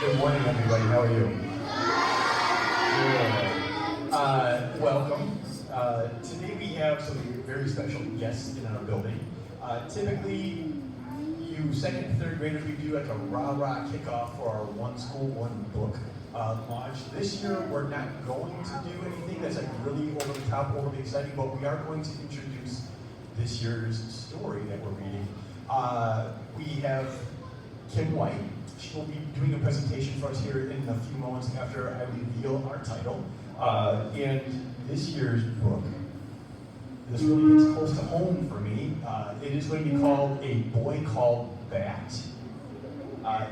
Good morning, everybody. How are you? Good. Welcome. Today we have some very special guests in our building. Typically, you second and third graders, we do like a rah-rah kickoff for our One School, One Book launch. This year, we're not going to do anything that's like really over the top, overly exciting, but we are going to introduce this year's story that we're reading. We have Kim White. She will be doing a presentation for us here in a few moments after I reveal our title. And this year's book, this really hits close to home for me. It is going to be called A Boy Called Bat.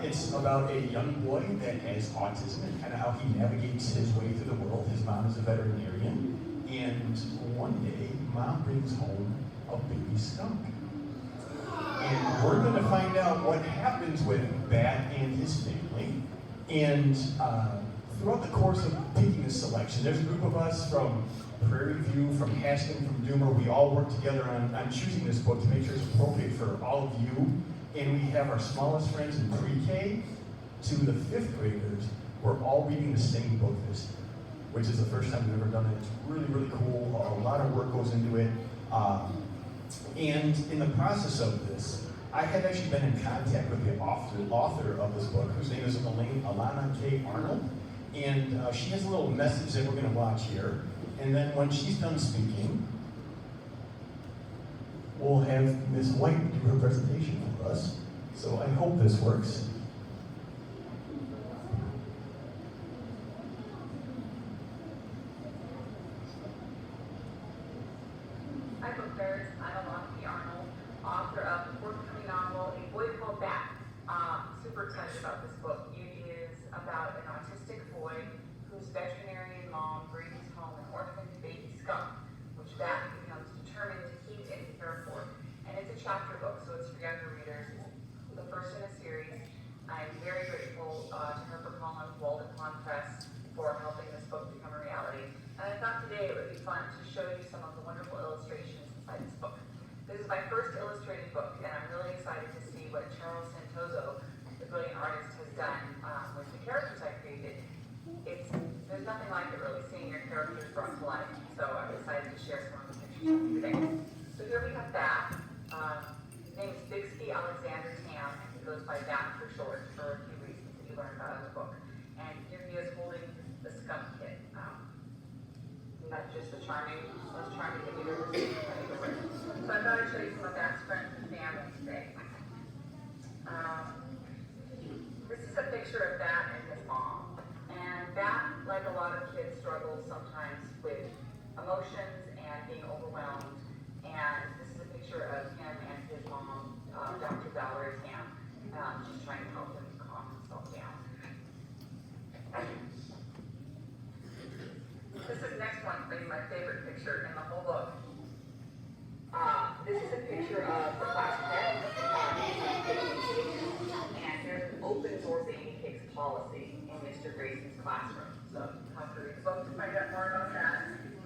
It's about a young boy that has autism and kind of how he navigates his way through the world. His mom is a veterinarian, and one day, mom brings home a baby skunk. And we're going to find out what happens with Bat and his family. And throughout the course of picking this selection, there's a group of us from Prairie View, from Haskell, from Dummer. We all work together on choosing this book to make sure it's appropriate for all of you. And we have our smallest friends in pre-K to the 5th graders. We're all reading the same book this year, which is the first time we've ever done it. It's really, really cool. A lot of work goes into it. And in the process of this, I have actually been in contact with the author of this book, whose name is Elana K. Arnold. And she has a little message that we're going to watch here. And then when she's done speaking, we'll have Ms. White do her presentation for us. So I hope this works. Hi, book nerds. I'm Elana K. Arnold, author of the forthcoming novel, A Boy Called Bat. Super excited about this book. It is about an autistic boy whose veterinarian mom brings home an orphan baby skunk, which Bat becomes determined to keep and care for. And it's a chapter book, so it's for younger readers. It's the first in a series. I'm very grateful to her for calling Walden Pond Press for helping this book become a reality. And I thought today it would be fun to show you some of the wonderful illustrations inside this book. This is my first illustrated book, and I'm really excited to see what Charles Santoso, the brilliant artist, has done with the characters I created. There's nothing like it really, seeing your characters brought to life. So I'm excited to share some of the pictures with you today. So here we have Bat. His name is Bixby Alexander Tam, and he goes by Bat for short for a few reasons that you learn about in the book. And here he is holding the skunk kit. Not just the most charming thing you've ever seen. So I thought I'd show you some of Bat's friends and family today. This is a picture of Bat and his mom. And Bat, like a lot of kids, struggles sometimes with emotions and being overwhelmed. And this is a picture of him and his mom, Dr. Valerie Tam. She's trying to help him calm himself down. This is the next one, maybe my favorite picture in the whole book. This is a picture of the class pet. And there's an open door baby cakes policy in Mr. Grayson's classroom. So I'll have to read the book to find out more about that.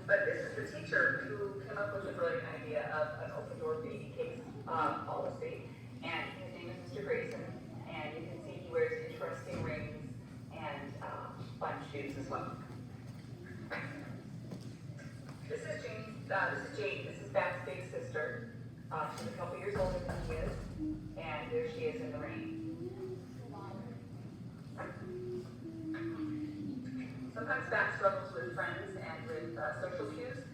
But this is the teacher who came up with the brilliant idea of an open door baby cakes policy. And his name is Mr. Grayson. And you can see he wears interesting rings and fun shoes as well. This is Jane. This is Bat's big sister. She's a couple years older than he is, and there she is in the rain. Sometimes Bat struggles with friends and with social cues,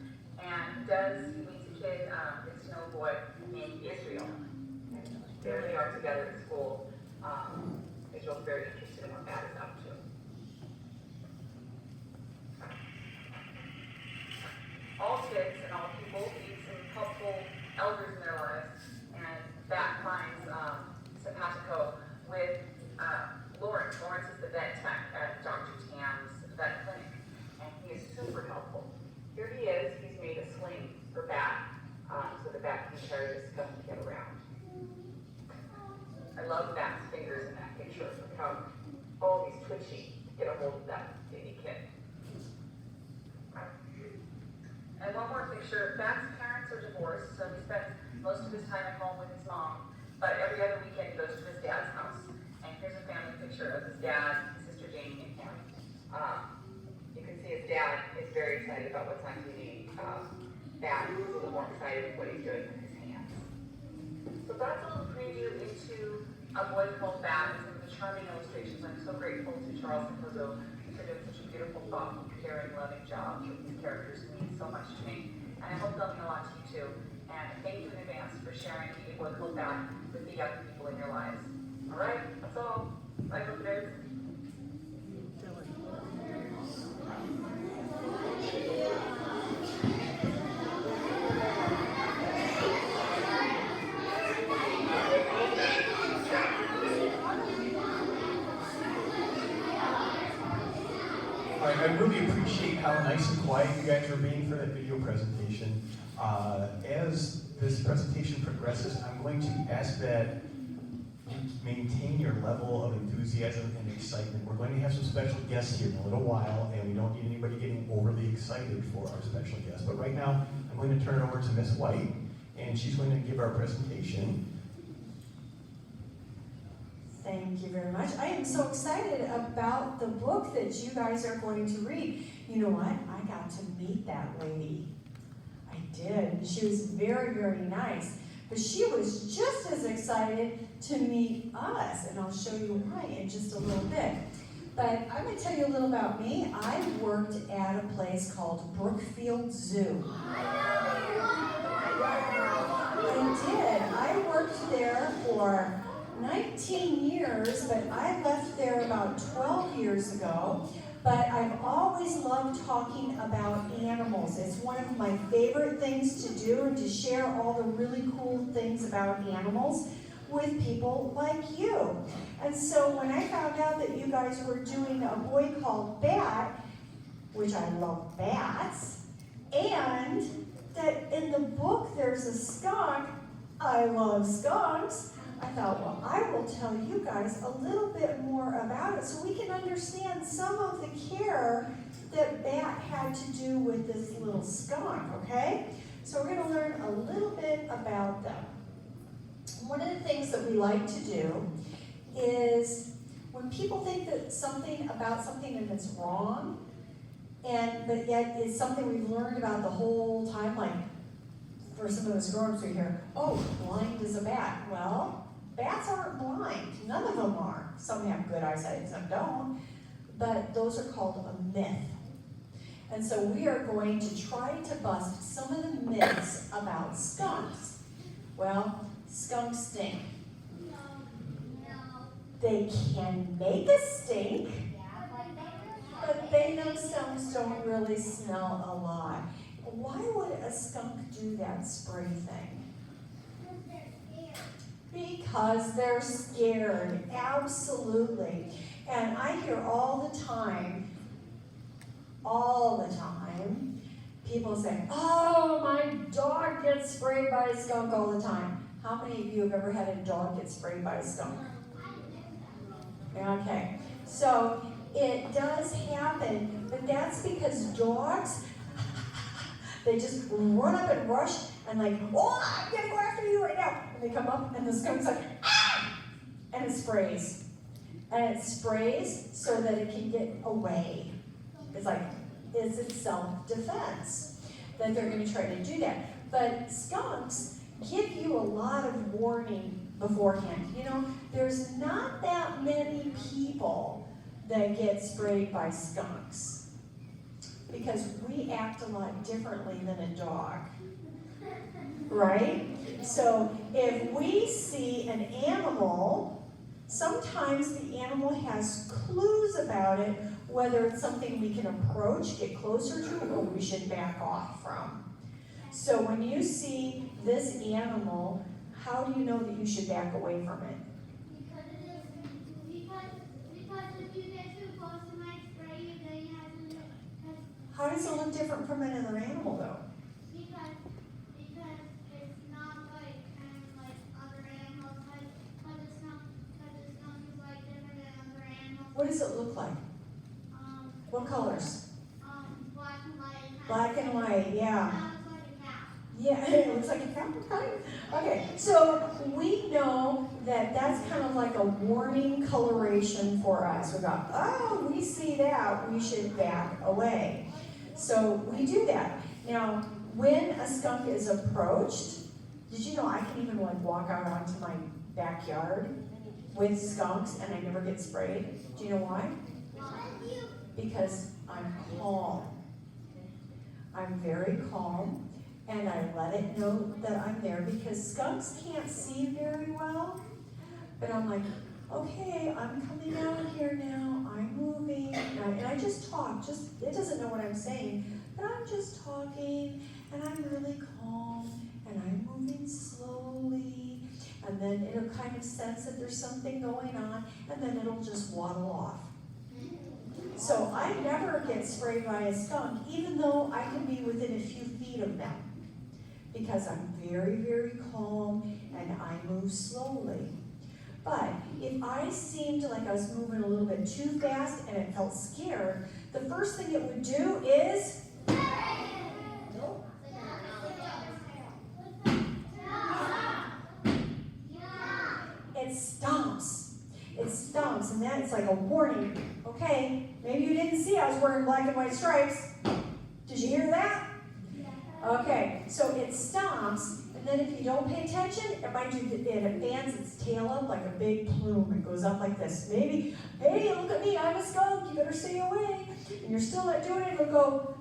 and he meets a kid, a snow boy named Israel. There they are together at school. Israel's very interested in what Bat is up to. All kids and all people need some helpful elders in their lives, and Bat finds simpatico with Lawrence. Lawrence is the vet tech at Dr. Tam's vet clinic, and he is super helpful. Here he is. He's made a sling for Bat, so the Bat can carry this skunk kid around. I love Bat's fingers in that picture. Look how he's twitchy to get a hold of that baby kid. And one more picture. Bat's parents are divorced, so he spends most of his time at home with his mom. But every other weekend he goes to his dad's house. And here's a family picture of his dad, his excited what he's doing with his hands. So that's a little preview into A Boy Called Bat and some of the charming illustrations. I'm so grateful to Charles and Jose for doing such a beautiful, thoughtful, caring, loving job with these characters who mean so much to me. And I hope they'll mean a lot to you too. And thank you in advance for sharing A Boy Called Bat with the young people in your lives. All right, that's all. Bye, listeners. I really appreciate how nice and quiet you guys are being for that video presentation. As this presentation progresses, I'm going to ask that you maintain your level of enthusiasm and excitement. We're going to have some special guests here in a little while, and we don't need anybody getting overly excited for our special guest. But right now, I'm going to turn it over to Miss White, and she's going to give our presentation. Thank you very much. I am so excited about the book that you guys are going to read. You know what? I got to meet that lady. I did. She was very, very nice. But she was just as excited to meet us, and I'll show you why in just a little bit. But I'm going to tell you a little about me. I worked at a place called Brookfield Zoo. I did. I worked there for 19 years, but I left there about 12 years ago. But I've always loved talking about animals. It's one of my favorite things to do, and to share all the really cool things about animals with people like you. And so when I found out that you guys were doing A Boy Called Bat, which I love bats, and that in the book there's a skunk, I love skunks, I thought, well, I will tell you guys a little bit more about it so we can understand some of the care that Bat had to do with this little skunk, okay? So we're going to learn a little bit about them. One of the things that we like to do is when people think that something about something and it's wrong, but yet it's something we've learned about the whole time, like for some of us grown-ups we hear, oh, blind as a bat. Well, bats aren't blind. None of them are. Some have good eyesight, some don't. But those are called a myth. And so we are going to try to bust some of the myths about skunks. Well, skunks stink. They can make a stink, but they themselves don't really smell a lot. Why would a skunk do that spray thing? Because they're scared, absolutely. And I hear all the time, people say, oh, my dog gets sprayed by a skunk all the time. How many of you have ever had a dog get sprayed by a skunk? Okay, so it does happen, but that's because dogs, they just run up and rush and like, oh, I'm gonna go after you right now. And they come up and the skunk's like, ah! And it sprays. And it sprays so that it can get away. It's its self-defense that they're gonna try to do that. But skunks give you a lot of warning beforehand. You know, there's not that many people that get sprayed by skunks because we act a lot differently than a dog, right? So if we see an animal, sometimes the animal has clues about it, whether it's something we can approach, get closer to, or we should back off from. So when you see this animal, how do you know that you should back away from it? Because if you get too close to my spray, you then you have to. How does it look different from another animal, though? Because it's not like other animals. Because the skunk is like different than other animals. What does it look like? What colors? Black and white. Black and white, yeah. That looks like a cow. Yeah, it looks like a cat. Okay, so we know that that's kind of like a warning coloration for us. We go, oh, we see that, we should back away. So we do that. Now, when a skunk is approached, did you know I can even like walk out onto my backyard with skunks and I never get sprayed? Do you know why? Because I'm calm. I'm very calm, and I let it know that I'm there because skunks can't see very well. But I'm like, okay, I'm coming out here now, I'm moving, and I just talk, it doesn't know what I'm saying, but I'm just talking, and I'm really calm, and I'm moving slowly, and then it'll kind of sense that there's something going on, and then it'll just waddle off. So I never get sprayed by a skunk, even though I can be within a few feet of them, because I'm very, very calm, and I move slowly. But if I seemed like I was moving a little bit too fast and it felt scared, the first thing it would do is it stomps. It stomps, and that's like a warning. Okay, maybe you didn't see I was wearing black and white stripes. Did you hear that? Okay, so it stomps. And then if you don't pay attention, it might do, it fans its tail up like a big plume. It goes up like this. Maybe, hey, look at me, I'm a skunk, you better stay away. And you're still not doing it, it'll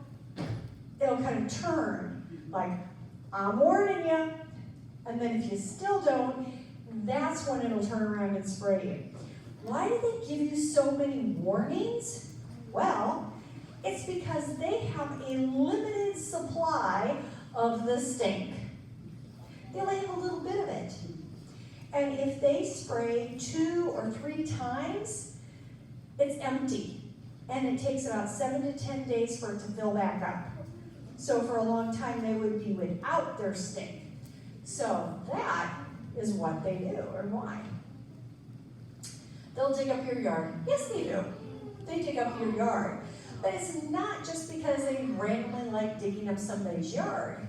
kind of turn, like, I'm warning you. And then if you still don't, that's when it'll turn around and spray you. Why do they give you so many warnings? Well, it's because they have a limited supply of the stink. They only have a little bit of it. And if they spray 2 or 3 times, it's empty. And it takes about 7 to 10 days for it to fill back up. So for a long time, they would be without their stink. So that is what they do, or why. They'll dig up your yard. Yes, they do. They dig up your yard. But it's not just because they randomly like digging up somebody's yard.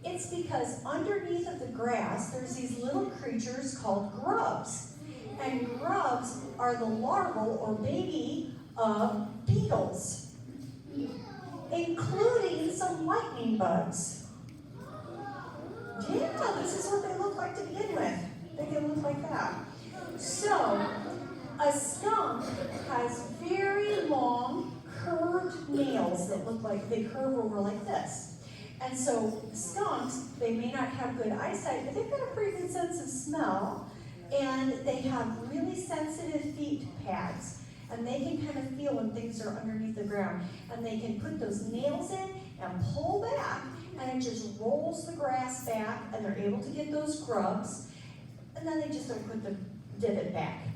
It's because underneath of the grass, there's these little creatures called grubs. And grubs are the larval or baby of beetles, including some lightning bugs. Yeah, this is what they look like to begin with. They can look like that. So, a skunk has very long, curved nails that look like they curve over like this. And so skunks, they may not have good eyesight, but they've got a pretty good sense of smell, and they have really sensitive feet pads, and they can kind of feel when things are underneath the ground, and they can put those nails in and pull back, and it just rolls the grass back, and they're able to get those grubs, and then they just don't put the divot back.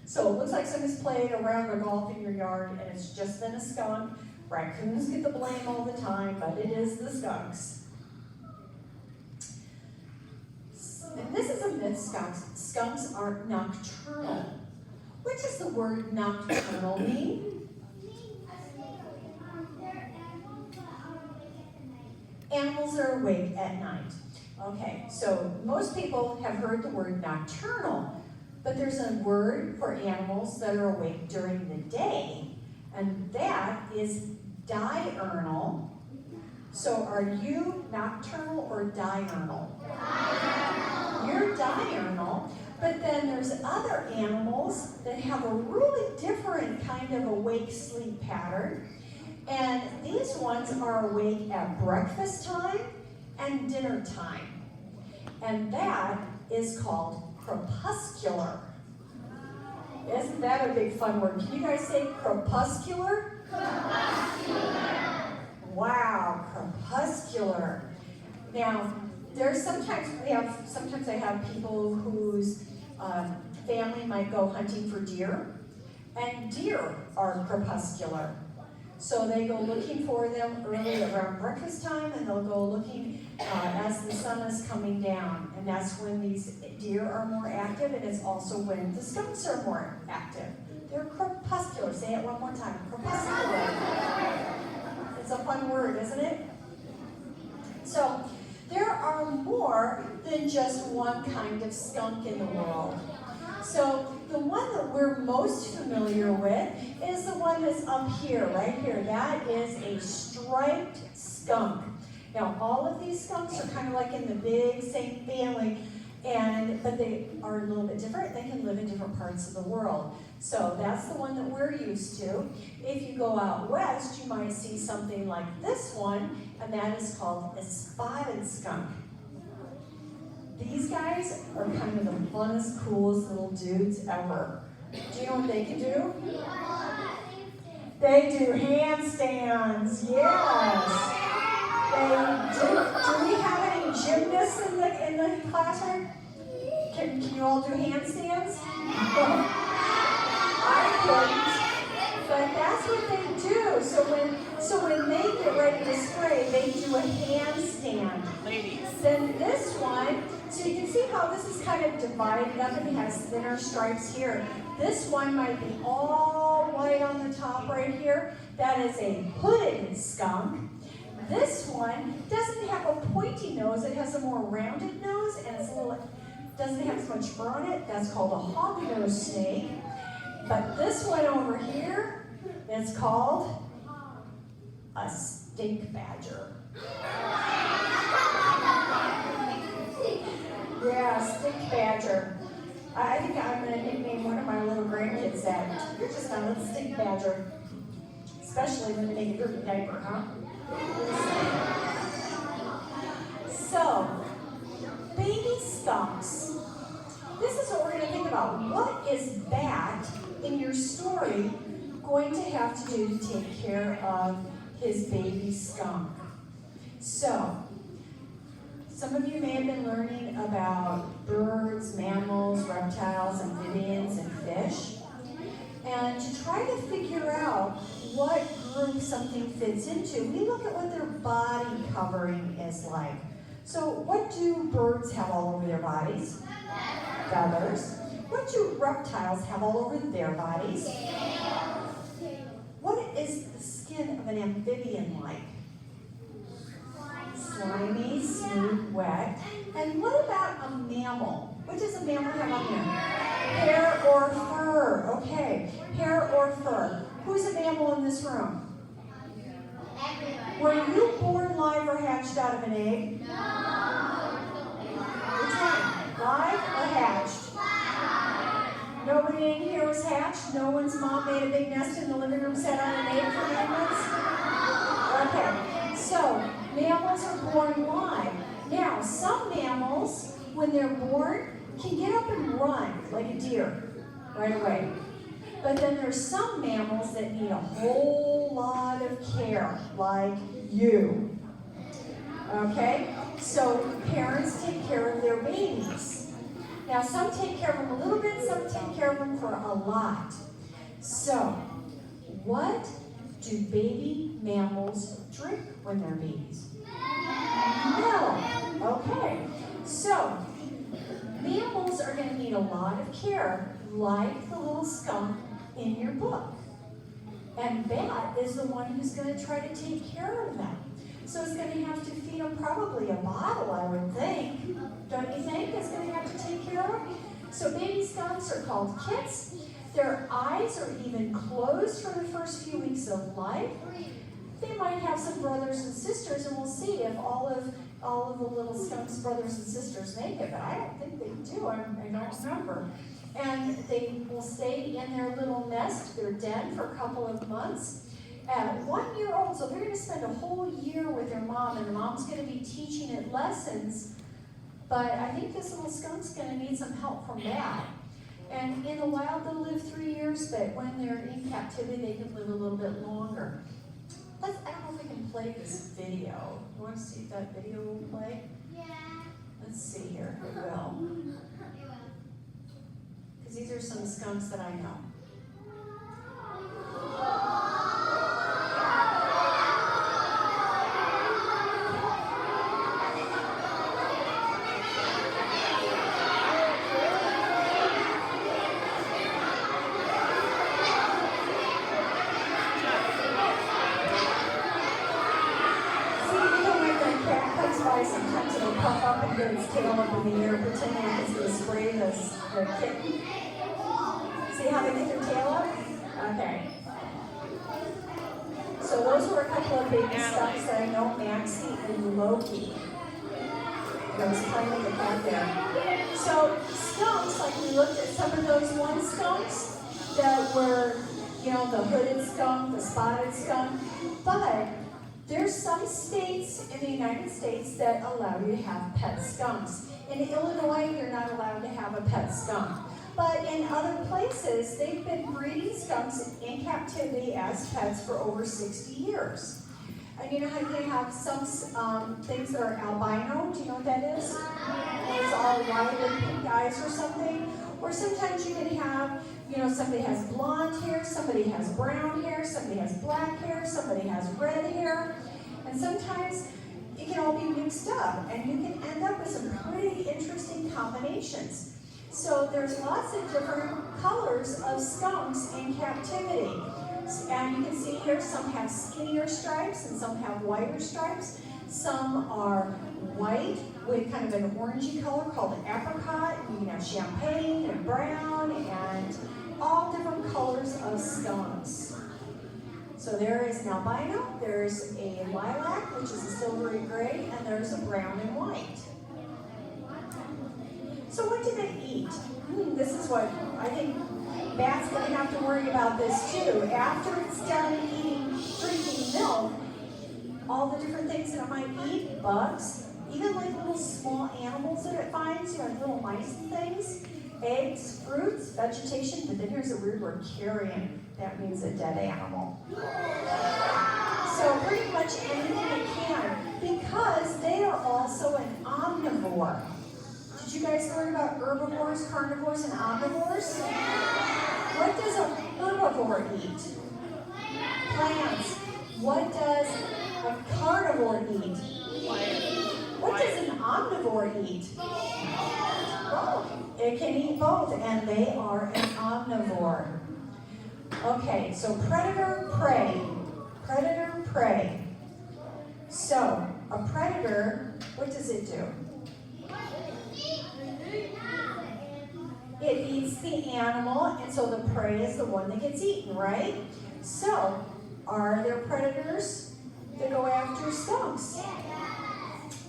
So it looks like somebody's playing around or golf in your yard, and it's just been a skunk. Raccoons get the blame all the time, but it is the skunks. And this is a myth, skunks. Skunks are nocturnal. What does the word nocturnal mean? Animals are awake at night. Okay, so most people have heard the word nocturnal, but there's a word for animals that are awake during the day, and that is diurnal. So are you nocturnal or diurnal? Diurnal. You're diurnal, but then there's other animals that have a really different kind of awake sleep pattern. And these ones are awake at breakfast time and dinner time. And that is called crepuscular. Isn't that a big fun word? Can you guys say crepuscular? Crepuscular. Wow, crepuscular. Now, there's sometimes I have people whose family might go hunting for deer, and deer are crepuscular. So they go looking for them early around breakfast time, and they'll go looking as the sun is coming down. And that's when these deer are more active, and it's also when the skunks are more active. They're crepuscular. Say it one more time. Crepuscular. It's a fun word, isn't it? So there are more than just one kind of skunk in the world. So the one that we're most familiar with is the one that's up here, right here. That is a striped skunk. Now, all of these skunks are kind of like in the big same family, but they are a little bit different. They can live in different parts of the world. So that's the one that we're used to. If you go out west, you might see something like this one, and that is called a spotted skunk. These guys are kind of the funnest, coolest little dudes ever. Do you know what they can do? They do handstands, yes. They do. Do we have any gymnasts in the classroom? Can you all do handstands? I couldn't, but that's what they do. So when they get ready to spray, they do a handstand. Ladies. Then this one, so you can see how this is kind of divided up and it has thinner stripes here. This one might be all white on the top right here. That is a hooded skunk. This one doesn't have a pointy nose. It has a more rounded nose and it's doesn't have as much fur on it. That's called a hognose snake. But this one over here is called a stink badger. Yeah, stink badger. I think I'm going to nickname one of my little grandkids that. You're just a little stink badger. Especially when they make a dirty diaper, huh? So, baby skunks. This is what we're going to think about. What is Bat in your story going to have to do to take care of his baby skunk? So, some of you may have been learning about birds, mammals, reptiles, amphibians, and fish. And to try to figure out what group something fits into, we look at what their body covering is like. So what do birds have all over their bodies? Feathers. What do reptiles have all over their bodies? What is the skin of an amphibian like? Slimy, smooth, wet. And what about a mammal? What does a mammal have on there? Hair or fur? Okay, hair or fur. Who's a mammal in this room? Were you born live or hatched out of an egg? Which one? Live or hatched? Nobody in here was hatched? No one's mom made a big nest in the living room, sat on an egg for 9 months? Okay, so mammals are born live. Now, some mammals, when they're born, can get up and run like a deer right away. But then there's some mammals that need a whole lot of care, like you. Okay? So parents take care of their babies. Now, some take care of them a little bit, some take care of them for a lot. So, what do baby mammals drink when they're babies? Milk. Okay. So, mammals are going to need a lot of care, like the little skunk in your book. And Bat is the one who's going to try to take care of them. So it's going to have to feed them probably a bottle, I would think. Don't you think it's going to have to take care of them? So baby skunks are called kits. Their eyes are even closed for the first few weeks of life. They might have some brothers and sisters, and we'll see if all of the little skunks' brothers and sisters make it, but I don't think they do. I don't remember. And they will stay in their little nest, their den, for a couple of months. At 1 year old, so they're going to spend a whole year with their mom, and the mom's going to be teaching it lessons. But I think this little skunk's going to need some help from Dad. And in the wild, they'll live 3 years, but when they're in captivity, they can live a little bit longer. I don't know if we can play this video. You want to see if that video will play? Yeah. Let's see here. It will. Because these are some skunks that I know. Sometimes it'll puff up and get its tail up in the air, pretending it's going to spray the kitten. See how they get their tail up? Okay. So those were a couple of baby skunks that I know, Maxie and Loki. I was playing with the cat there. So skunks, like we looked at some of those one skunks that were, you know, the hooded skunk, the spotted skunk, but there's some states in the United States that allow you to have pet skunks. In Illinois, you're not allowed to have a pet skunk. But in other places, they've been breeding skunks in captivity as pets for over 60 years. And you know how you can have some things that are albino? Do you know what that is? It's all white with pink eyes or something. Or sometimes you can have, you know, somebody has blonde hair, somebody has brown hair, somebody has black hair, somebody has red hair. And sometimes it can all be mixed up, and you can end up with some pretty interesting combinations. So there's lots of different colors of skunks in captivity. And you can see here some have skinnier stripes and some have whiter stripes. Some are white with kind of an orangey color called apricot. You can have champagne and brown and all different colors of skunks. So there is an albino, there's a lilac, which is a silvery gray, and there's a brown and white. So what do they eat? This is what I think Bat's going to have to worry about this too. After it's done drinking milk, all the different things that it might eat, bugs, even like little small animals that it finds, you know, like little mice and things, eggs, fruits, vegetation, but then here's a weird word, carrion. That means a dead animal. So pretty much anything it can, because they are also an omnivore. Did you guys learn about herbivores, carnivores, and omnivores? What does a herbivore eat? Plants. What does a carnivore eat? What does an omnivore eat? Both. It can eat both, and they are an omnivore. Okay, so predator, prey. Predator, prey. So, a predator, what does it do? It eats the animal, and so the prey is the one that gets eaten, right? So, are there predators that go after skunks?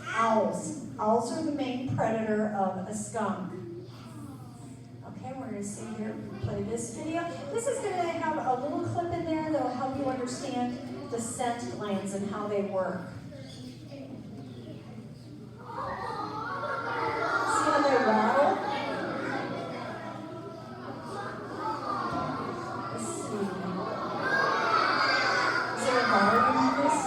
Owls. Owls are the main predator of a skunk. Okay, we're going to see here, play this video. This is going to have a little clip in there that will help you understand the scent glands and how they work. See how they rattle? Let's see. Is there a volume on this?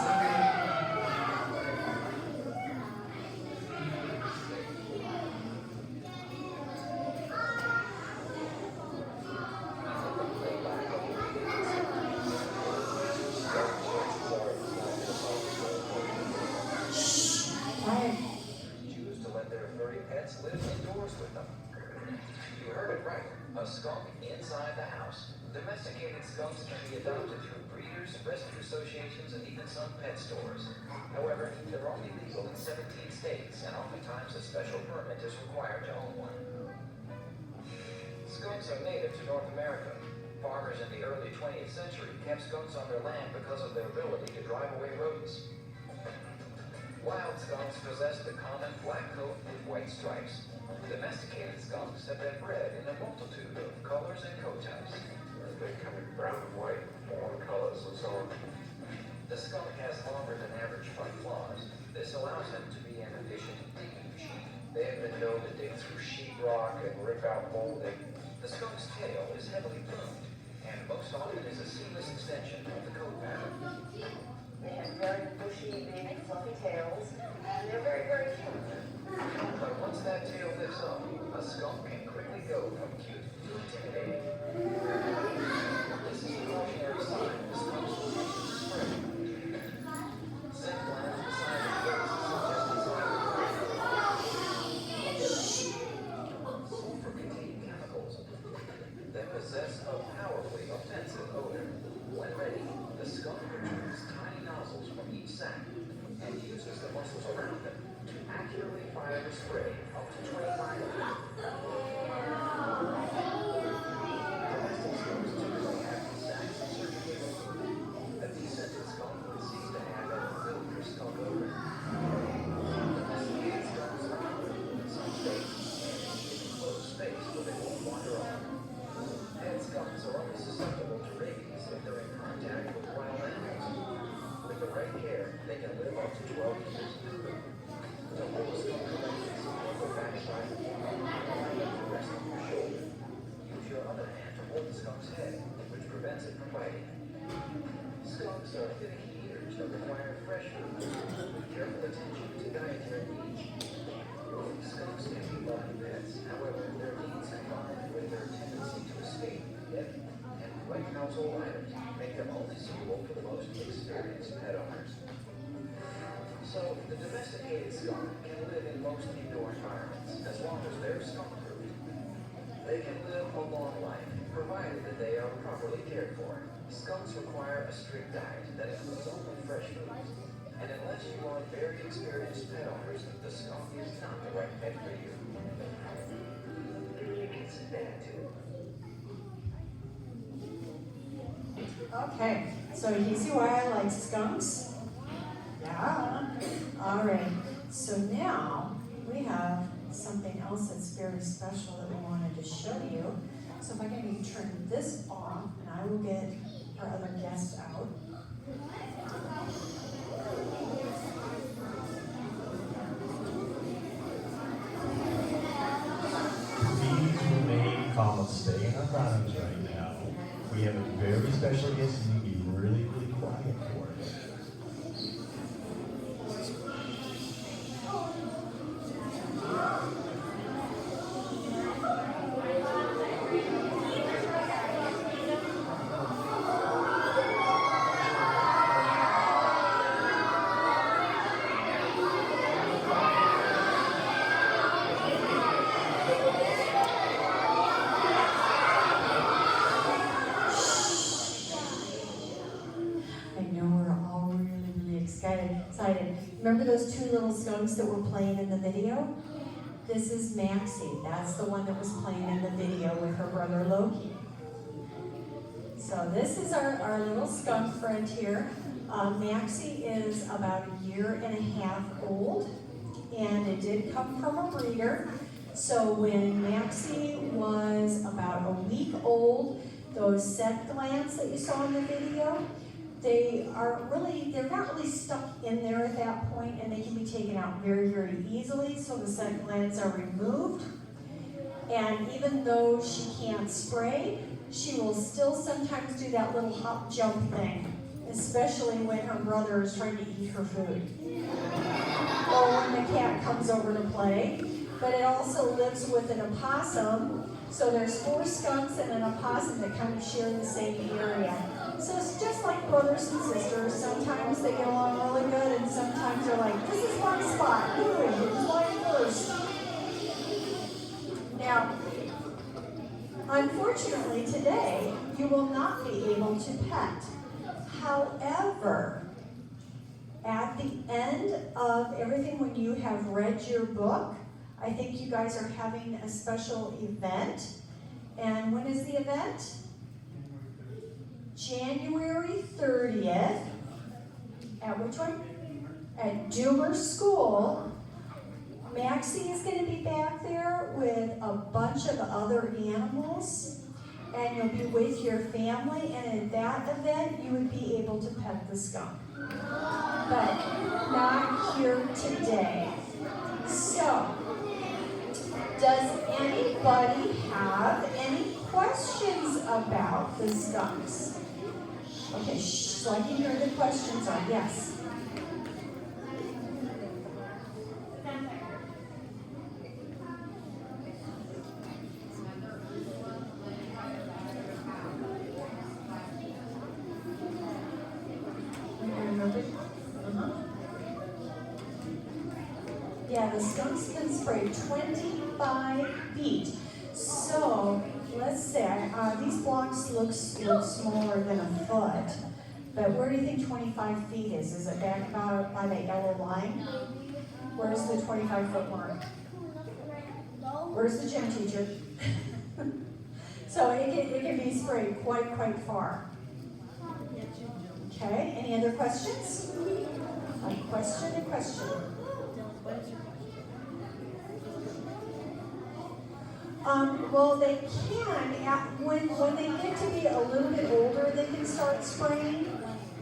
A skunk inside the house. Domesticated skunks can be adopted through breeders, rescue associations, and even some pet stores. However, they're only legal in 17 states, and oftentimes a special permit is required to own one. Skunks are native to North America. Farmers in the early 20th century kept skunks on their land because of their ability to drive away rodents. Wild skunks possess the common black coat with white stripes. Domesticated skunks have been bred in a multitude of colors and coat types. They come in brown and white, fawn colors, and so on. The skunk has longer than average front claws. This allows them to be an efficient digging machine. They have been known to dig through sheetrock and rip out molding. The skunk's tail is heavily plumed, and most often is a seamless extension of the coat pattern. They have very bushy, big, fluffy tails, and they're very, very cute. But once that tail lifts up, a skunk can quickly go from cute to intimidating. This is a cautionary sign the skunk's location is spreading. Scent glands beside the face suggest desire for sulfur-containing chemicals that possess a powerfully offensive odor. When ready, the skunk retrieves tiny nozzles from each sac and uses the muscles around them to accurately fire the spray up to 25 feet. Domestic skunks typically have these sacs circulating. The descented skunk expensive from biting. Skunks are finicky eaters that require fresh food with careful attention to dietary needs. Skunks can be lovely pets, however, their needs combined with their tendency to escape, and like household items, make them only suitable for the most experienced pet owners. So, the domesticated skunk can live in most indoor environments as long as they're skunk-proof. They can live a long life, provided that they are properly cared for. Skunks require a strict diet that includes only fresh foods. And unless you are very experienced pet owners, the skunk is not the right pet for you. You can sit back too. Okay, so you see why I like skunks? Yeah. All right, so now we have something else that's very special that we wanted to show you. So if I can maybe turn this off, and I will get our other guests out. Please remain calm and stay in our bottoms right now. We have a very special guest and you be really, really quiet for us. Remember those two little skunks that were playing in the video? This is Maxie. That's the one that was playing in the video with her brother Loki. So this is our little skunk friend here. Maxie is about a year and a half old, and it did come from a breeder. So when Maxie was about a week old, those scent glands that you saw in the video, they're not really stuck in there at that point, and they can be taken out very, very easily, so the scent glands are removed. And even though she can't spray, she will still sometimes do that little hop jump thing, especially when her brother is trying to eat her food. Or when the cat comes over to play. But it also lives with an opossum, so there's 4 skunks and an opossum that kind of share the same area. So it's just like brothers and sisters. Sometimes they get along really good, and sometimes they're like, this is my spot. Ooh, it's mine first. Now, unfortunately today, you will not be able to pet. However, at the end of everything, when you have read your book, I think you guys are having a special event. And when is the event? January 30th. At which one? At Dummer School. Maxie is going to be back there with a bunch of other animals. And you'll be with your family. And at that event, you would be able to pet the skunk. But not here today. So, does anybody have any questions about the skunks? Okay, so I can hear the questions are, yes. Yeah, the skunks can spray 25 feet. So, let's say, these blocks look smaller than a foot, but where do you think 25 feet is? Is it back about by that yellow line? Where's the 25-foot mark? Where's the gym teacher? So it can be sprayed quite far. Okay, any other questions? A question. Well, they can, when they get to be a little bit older, they can start spraying.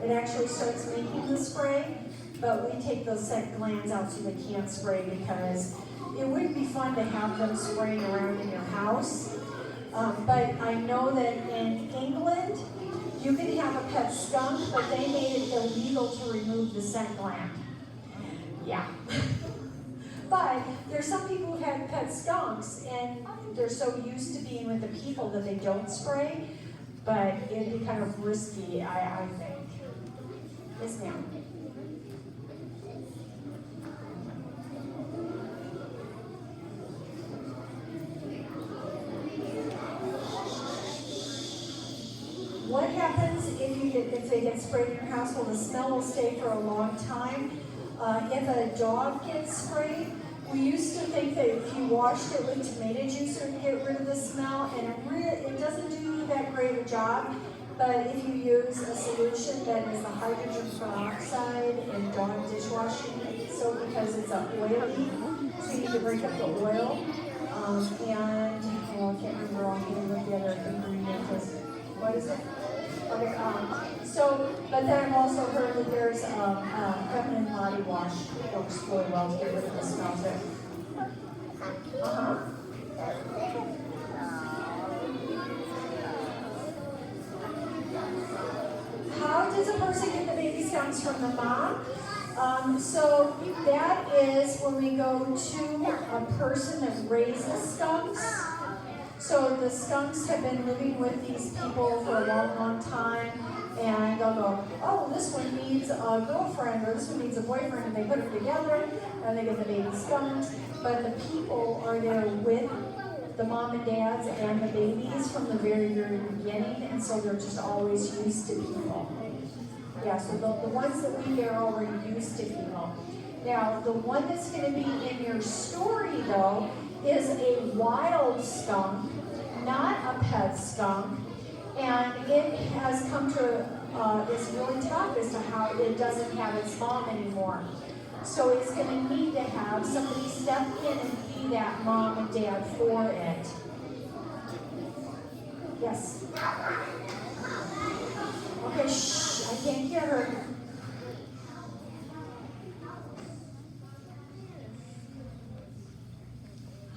It actually starts making the spray, but we take those scent glands out so they can't spray because it wouldn't be fun to have them spraying around in your house. But I know that in England, skunk, but they made it illegal to remove the scent gland. Yeah. But there's some people who have pet skunks, and they're so used to being with the people that they don't spray, but it'd be kind of risky, I think. Yes, ma'am. What happens if they get sprayed in your house? Well, the smell will stay for a long time. If a dog gets sprayed, we used to think that if you washed it with tomato juice, it would get rid of the smell, and it doesn't do that great a job. But if you use a solution that is the hydrogen peroxide in dog dishwashing soap, because it's oily, so you need to break up the oil. And I can't remember offhand what the other ingredient is. What is it? Okay, but then I've also heard that there's feminine body wash that works really well to get rid of the smell too. How does a person get the baby skunks from the mom? So that is when we go to a person that raises skunks. So the skunks have been living with these people for a long, long time, and they'll go, oh, this one needs a girlfriend, or this one needs a boyfriend, and they put them together, and they get the baby skunks. But the people are there with the mom and dads and the babies from the very, very beginning, and so they're just always used to people. Yeah, so the ones that we get are already used to people. Now, the one that's going to be in your story, though, is a wild skunk, not a pet skunk, and it has come to, it's really tough as to how it doesn't have its mom anymore. So it's going to need to have somebody step in and be that mom and dad for it. Yes? Okay, shh, I can't hear her.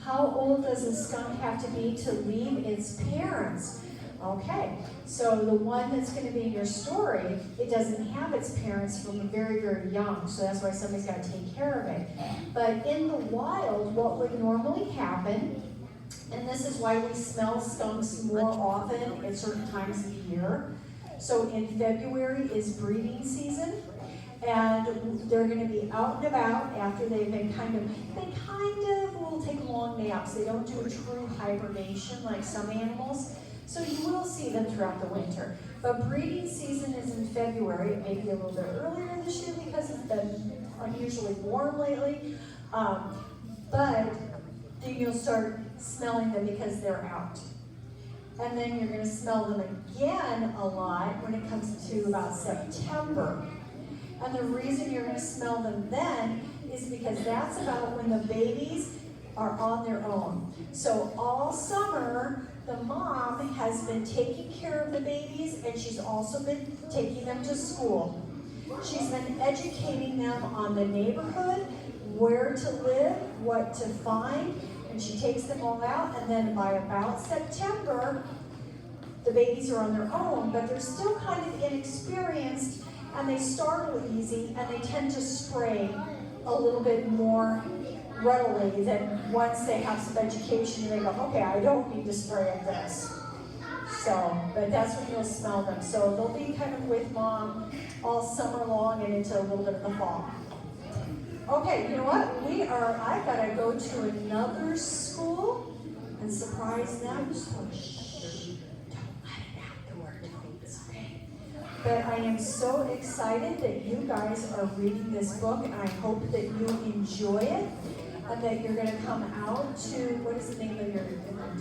How old does a skunk have to be to leave its parents? Okay, so the one that's going to be in your story, it doesn't have its parents from very, very young, so that's why somebody's got to take care of it. But in the wild, what would normally happen, and this is why we smell skunks more often at certain times of the year. So in February is breeding season, and they're going to be out and about after they've been they will take long naps. They don't do a true hibernation like some animals. So you will see them throughout the winter. But breeding season is in February. It may be a little bit earlier this year because it's been unusually warm lately. But then you'll start smelling them because they're out. And then you're going to smell them again a lot when it comes to about September. And the reason you're going to smell them then is because that's about when the babies are on their own. So all summer, the mom has been taking care of the babies, and she's also been taking them to school. She's been educating them on the neighborhood, where to live, what to find, and she takes them all out, and then by about September, the babies are on their own, but they're still kind of inexperienced, and they startle easy, and they tend to stray a little bit more readily than once they have some education and they go, okay, I don't need to spray of this. So, but that's when you'll smell them. So they'll be kind of with mom all summer long and into a little bit of the fall. Okay, you know what? I've got to go to another school and surprise them. So shh, don't let it out the word. Okay. But I am so excited that you guys are reading this book, and I hope that you enjoy it. And that you're going to come out to, what is the name of your event?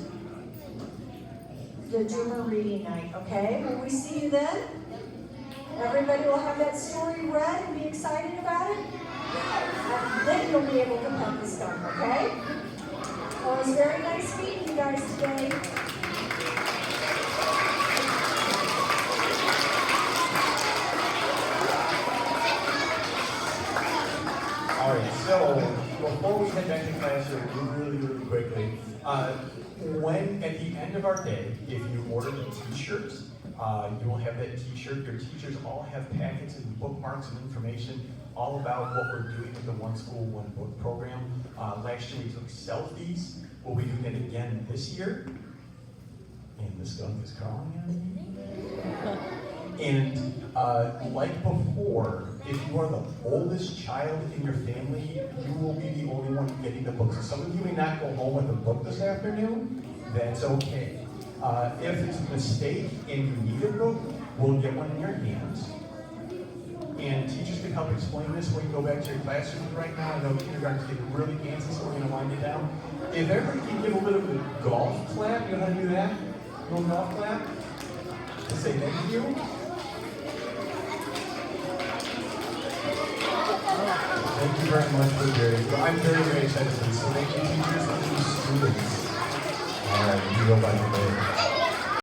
The Dummer Reading Night, okay? Will we see you then? Everybody will have that story read and be excited about it? And then you'll be able to pet the skunk, okay? Well, it was very nice meeting you guys today. All right, so before we head back to class here, really quickly, when at the end of our day, if you order the t-shirts, You will have that t-shirt. Your teachers all have packets and bookmarks and information all about what we're doing with the One School, One Book program. Last year we took selfies. We'll be doing it again this year. And the skunk is crawling at me. And like before, if you are the oldest child in your family, you will be the only one getting the book. So some of you may not go home with a book this afternoon. That's okay. If it's a mistake and you need a book, we'll get one in your hands. And teachers can help explain this when you go back to your classroom right now. I know kindergarten's getting really fancy, so we're going to wind it down. If everybody can give a bit of a golf clap, you know how to do that? A little golf clap? To say thank you. Thank you very much for I'm very, very excited for this. So thank you, teachers. Thank you, students. All right, you go by the way.